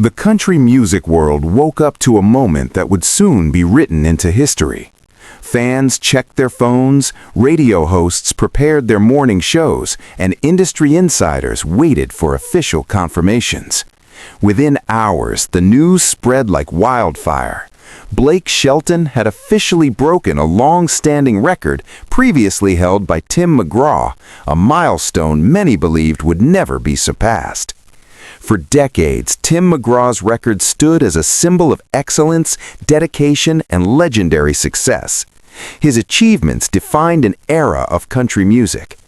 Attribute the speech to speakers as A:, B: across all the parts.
A: The country music world woke up to a moment that would soon be written into history. Fans checked their phones, radio hosts prepared their morning shows, and industry insiders waited for official confirmations. Within hours, the news spread like wildfire. Blake Shelton had officially broken a long-standing record previously held by Tim McGraw, a milestone many believed would never be surpassed. For decades, Tim McGraw's record stood as a symbol of excellence, dedication, and legendary success. His achievements defined an era of country music.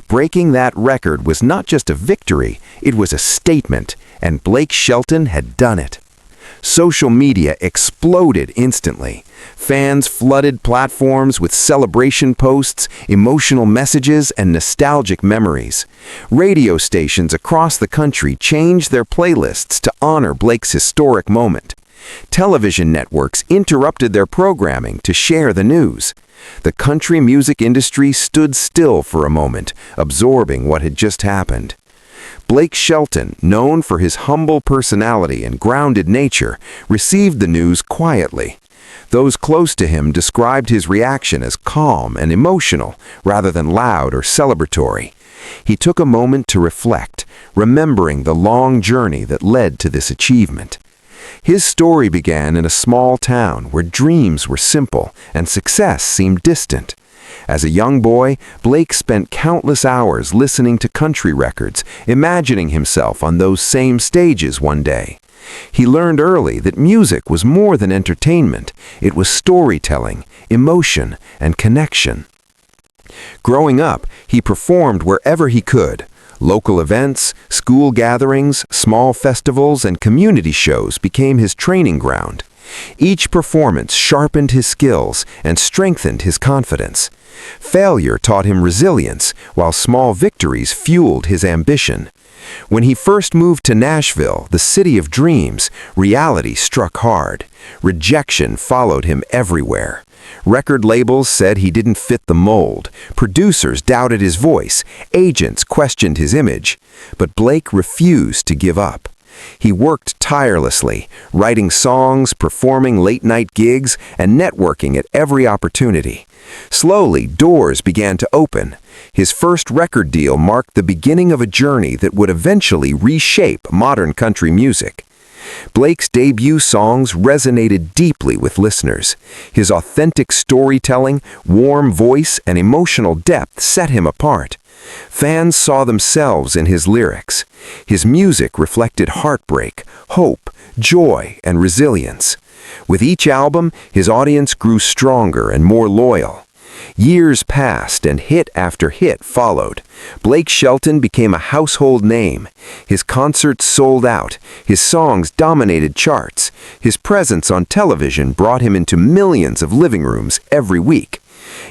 A: Breaking that record was not just a victory, it was a statement, and Blake Shelton had done it. Social media exploded instantly. Fans flooded platforms with celebration posts, emotional messages, and nostalgic memories. Radio stations across the country changed their playlists to honor Blake's historic moment. Television networks interrupted their programming to share the news. The country music industry stood still for a moment, absorbing what had just happened. Blake Shelton, known for his humble personality and grounded nature, received the news quietly. Those close to him described his reaction as calm and emotional, rather than loud or celebratory. He took a moment to reflect, remembering the long journey that led to this achievement. His story began in a small town where dreams were simple and success seemed distant. As a young boy, Blake spent countless hours listening to country records, imagining himself on those same stages one day. He learned early that music was more than entertainment. It was storytelling, emotion, and connection. Growing up, he performed wherever he could. Local events, school gatherings, small festivals, and community shows became his training ground. Each performance sharpened his skills and strengthened his confidence. Failure taught him resilience, while small victories fueled his ambition. When he first moved to Nashville, the city of dreams, reality struck hard. Rejection followed him everywhere. Record labels said he didn't fit the mold. Producers doubted his voice. Agents questioned his image. But Blake refused to give up. He worked tirelessly, writing songs, performing late-night gigs, and networking at every opportunity. Slowly, doors began to open. His first record deal marked the beginning of a journey that would eventually reshape modern country music. Blake's debut songs resonated deeply with listeners. His authentic storytelling, warm voice, and emotional depth set him apart. Fans saw themselves in his lyrics. His music reflected heartbreak, hope, joy, and resilience. With each album, his audience grew stronger and more loyal. Years passed and hit after hit followed. Blake Shelton became a household name. His concerts sold out. His songs dominated charts. His presence on television brought him into millions of living rooms every week.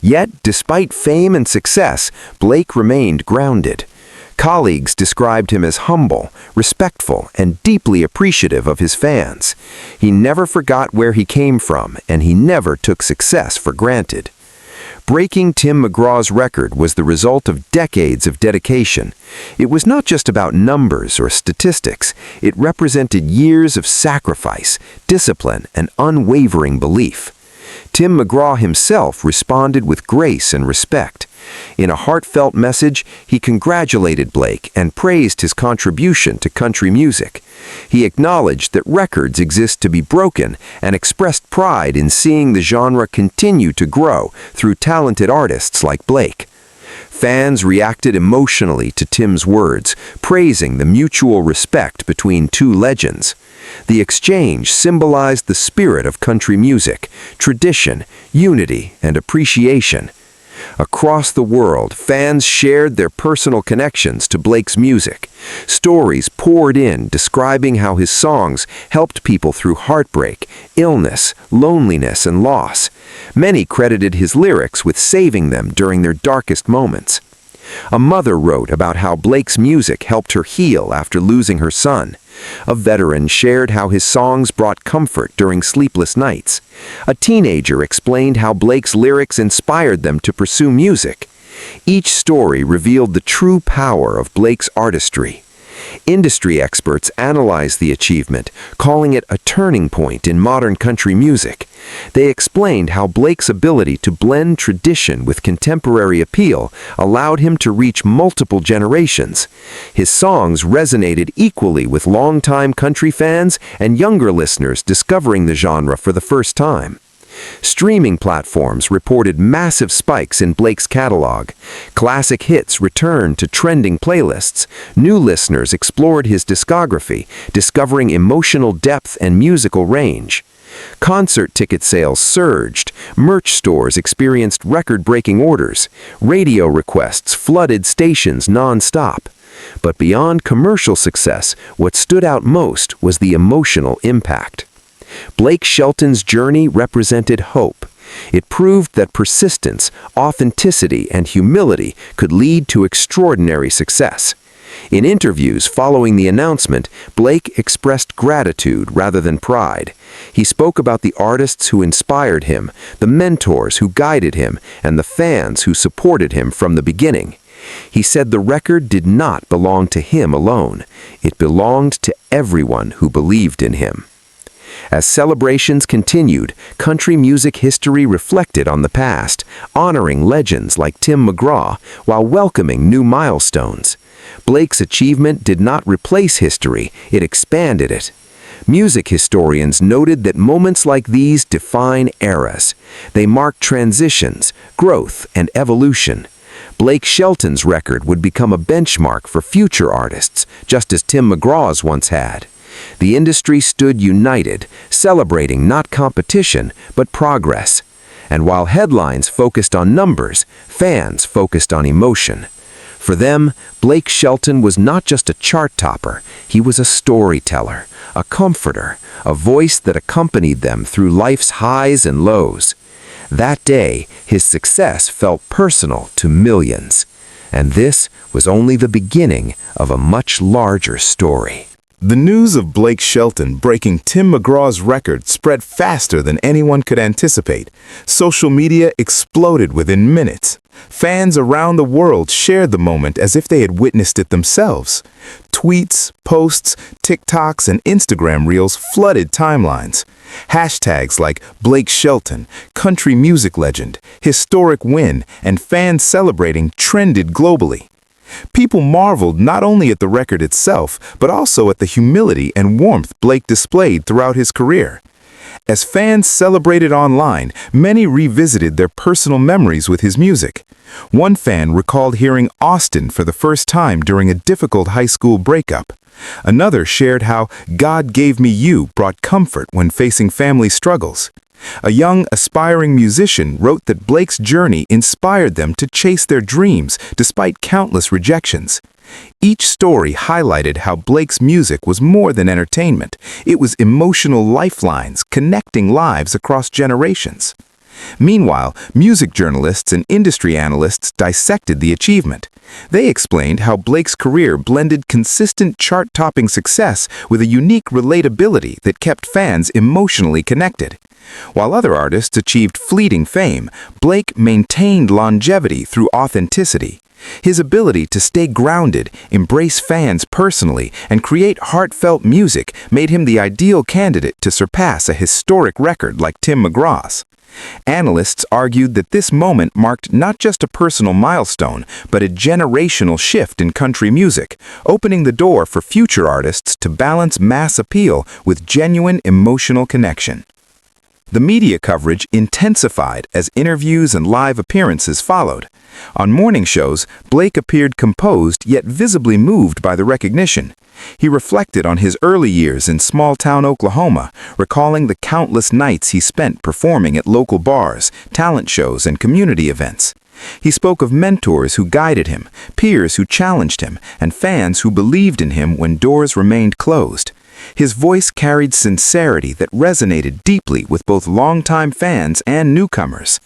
A: Yet, despite fame and success, Blake remained grounded. Colleagues described him as humble, respectful, and deeply appreciative of his fans. He never forgot where he came from, and he never took success for granted. Breaking Tim McGraw's record was the result of decades of dedication. It was not just about numbers or statistics. It represented years of sacrifice, discipline, and unwavering belief. Tim McGraw himself responded with grace and respect. In a heartfelt message, he congratulated Blake and praised his contribution to country music. He acknowledged that records exist to be broken and expressed pride in seeing the genre continue to grow through talented artists like Blake. Fans reacted emotionally to Tim's words, praising the mutual respect between two legends. The exchange symbolized the spirit of country music, tradition, unity, and appreciation. Across the world, fans shared their personal connections to Blake's music. Stories poured in describing how his songs helped people through heartbreak, illness, loneliness, and loss. Many credited his lyrics with saving them during their darkest moments. A mother wrote about how Blake's music helped her heal after losing her son. A veteran shared how his songs brought comfort during sleepless nights. A teenager explained how Blake's lyrics inspired them to pursue music. Each story revealed the true power of Blake's artistry.
B: Industry experts analyzed the achievement, calling it a turning point in modern country music. They explained how Blake's ability to blend tradition with contemporary appeal allowed him to reach multiple generations. His songs resonated equally with longtime country fans and younger listeners discovering the genre for the first time. Streaming platforms reported massive spikes in Blake's catalog. Classic hits returned to trending playlists. New listeners explored his discography, discovering emotional depth and musical range. Concert ticket sales surged, merch stores experienced record-breaking orders, radio requests flooded stations non-stop. But beyond commercial success, what stood out most was the emotional impact. Blake Shelton's journey represented hope. It proved that persistence, authenticity, and humility could lead to extraordinary success. In interviews following the announcement, Blake expressed gratitude rather than pride. He spoke about the artists who inspired him, the mentors who guided him, and the fans who supported him from the beginning. He said the record did not belong to him alone. It belonged to everyone who believed in him. As celebrations continued, country music history reflected on the past, honoring legends like Tim McGraw while welcoming new milestones. Blake's achievement did not replace history, it expanded it. Music historians noted that moments like these define eras. They mark transitions, growth, and evolution. Blake Shelton's record would become a benchmark for future artists, just as Tim McGraw's once had. The industry stood united, celebrating not competition, but progress. And while headlines focused on numbers, fans focused on emotion. For them, Blake Shelton was not just a chart topper, he was a storyteller, a comforter, a voice that accompanied them through life's highs and lows. That day, his success felt personal to millions. And this was only the beginning of a much larger story.
A: The news of Blake Shelton breaking Tim McGraw's record spread faster than anyone could anticipate. Social media exploded within minutes. Fans around the world shared the moment as if they had witnessed it themselves. Tweets, posts, TikToks, and Instagram reels flooded timelines. Hashtags like Blake Shelton, country music legend, historic win, and fans celebrating trended globally. People marveled not only at the record itself, but also at the humility and warmth Blake displayed throughout his career. As fans celebrated online, many revisited their personal memories with his music. One fan recalled hearing Austin for the first time during a difficult high school breakup. Another shared how God Gave Me You brought comfort when facing family struggles. A young, aspiring musician wrote that Blake's journey inspired them to chase their dreams despite countless rejections. Each story highlighted how Blake's music was more than entertainment. It was emotional lifelines connecting lives across generations. Meanwhile, music journalists and industry analysts dissected the achievement. They explained how Blake's career blended consistent chart-topping success with a unique relatability that kept fans emotionally connected. While other artists achieved fleeting fame, Blake maintained longevity through authenticity. His ability to stay grounded, embrace fans personally, and create heartfelt music made him the ideal candidate to surpass a historic record like Tim McGraw's. Analysts argued that this moment marked not just a personal milestone, but a generational shift in country music, opening the door for future artists to balance mass appeal with genuine emotional connection. The media coverage intensified as interviews and live appearances followed. On morning shows, Blake appeared composed yet visibly moved by the recognition. He reflected on his early years in small-town Oklahoma, recalling the countless nights he spent performing at local bars, talent shows, and community events. He spoke of mentors who guided him, peers who challenged him, and fans who believed in him when doors remained closed. His voice carried sincerity that resonated deeply with both longtime fans and newcomers.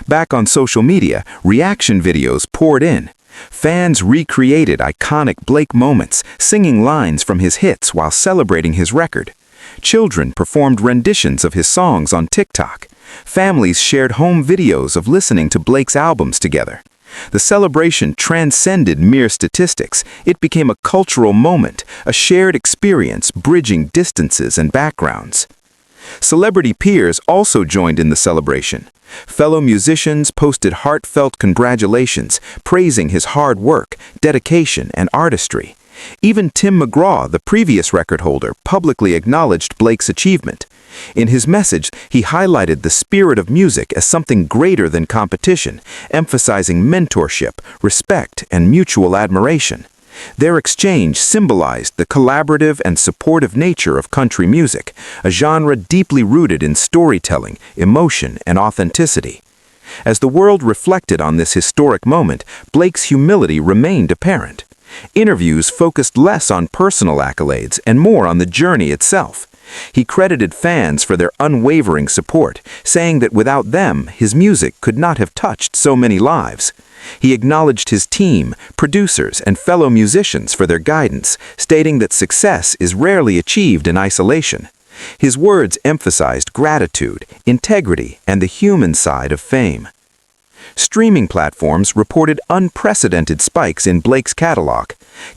A: Back on social media, reaction videos poured in. Fans recreated iconic Blake moments, singing lines from his hits while celebrating his record. Children performed renditions of his songs on TikTok. Families shared home videos of listening to Blake's albums together. The celebration transcended mere statistics. It became a cultural moment, a shared experience bridging distances and backgrounds. Celebrity peers also joined in the celebration. Fellow musicians posted heartfelt congratulations, praising his hard work, dedication, and artistry. Even Tim McGraw, the previous record holder, publicly acknowledged Blake's achievement. In his message, he highlighted the spirit of music as something greater than competition, emphasizing mentorship, respect, and mutual admiration. Their exchange symbolized the collaborative and supportive nature of country music, a genre deeply rooted in storytelling, emotion, and authenticity. As the world reflected on this historic moment, Blake's humility remained apparent. Interviews focused less on personal accolades and more on the journey itself. He credited fans for their unwavering support, saying that without them, his music could not have touched so many lives. He acknowledged his team, producers, and fellow musicians for their guidance, stating that success is rarely achieved in isolation. His words emphasized gratitude, integrity, and the human side of fame. Streaming platforms reported unprecedented spikes in Blake's catalog.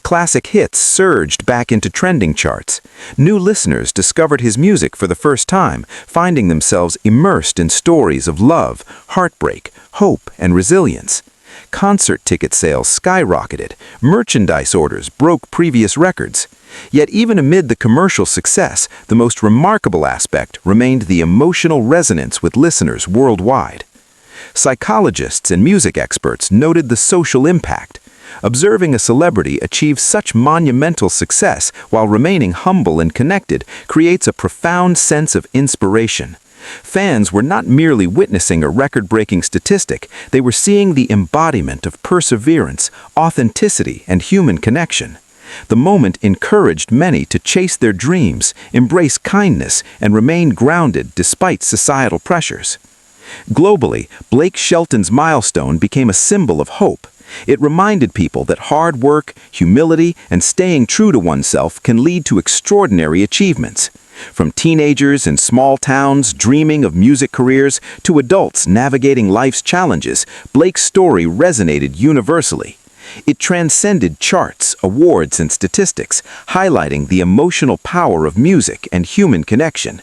A: Classic hits surged back into trending charts. New listeners discovered his music for the first time, finding themselves immersed in stories of love, heartbreak, hope, and resilience. Concert ticket sales skyrocketed. Merchandise orders broke previous records. Yet even amid the commercial success, the most remarkable aspect remained the emotional resonance with listeners worldwide. Psychologists and music experts noted the social impact. Observing a celebrity achieve such monumental success while remaining humble and connected creates a profound sense of inspiration. Fans were not merely witnessing a record-breaking statistic, they were seeing the embodiment of perseverance, authenticity, and human connection. The moment encouraged many to chase their dreams, embrace kindness, and remain grounded despite societal pressures. Globally, Blake Shelton's milestone became a symbol of hope. It reminded people that hard work, humility, and staying true to oneself can lead to extraordinary achievements. From teenagers in small towns dreaming of music careers to adults navigating life's challenges, Blake's story resonated universally. It transcended charts, awards, and statistics, highlighting the emotional power of music and human connection.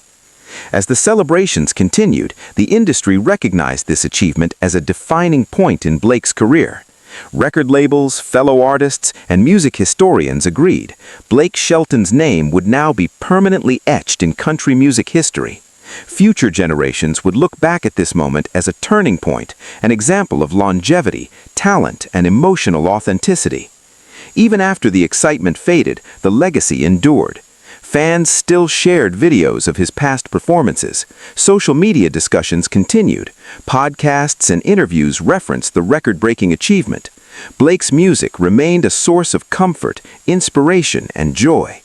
A: As the celebrations continued, the industry recognized this achievement as a defining point in Blake's career. Record labels, fellow artists, and music historians agreed Blake Shelton's name would now be permanently etched in country music history. Future generations would look back at this moment as a turning point, an example of longevity, talent, and emotional authenticity. Even after the excitement faded, the legacy endured. Fans still shared videos of his past performances. Social media discussions continued. Podcasts and interviews referenced the record-breaking achievement. Blake's music remained a source of comfort, inspiration, and joy.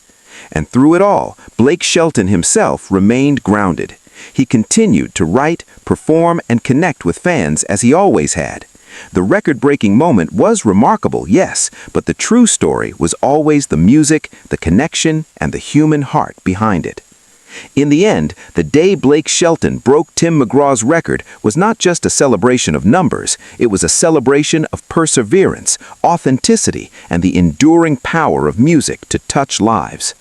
A: And through it all, Blake Shelton himself remained grounded. He continued to write, perform, and connect with fans as he always had. The record-breaking moment was remarkable, yes, but the true story was always the music, the connection, and the human heart behind it. In the end, the day Blake Shelton broke Tim McGraw's record was not just a celebration of numbers, it was a celebration of perseverance, authenticity, and the enduring power of music to touch lives.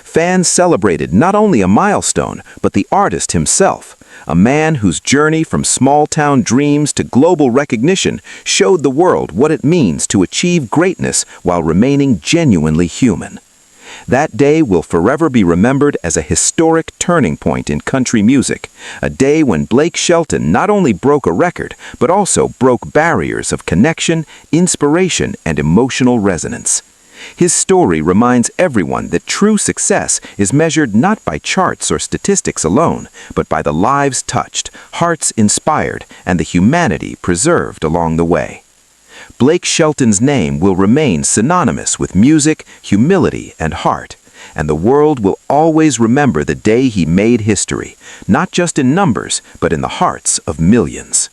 A: Fans celebrated not only a milestone, but the artist himself, a man whose journey from small-town dreams to global recognition showed the world what it means to achieve greatness while remaining genuinely human. That day will forever be remembered as a historic turning point in country music, a day when Blake Shelton not only broke a record, but also broke barriers of connection, inspiration, and emotional resonance. His story reminds everyone that true success is measured not by charts or statistics alone, but by the lives touched, hearts inspired, and the humanity preserved along the way. Blake Shelton's name will remain synonymous with music, humility, and heart, and the world will always remember the day he made history, not just in numbers, but in the hearts of millions.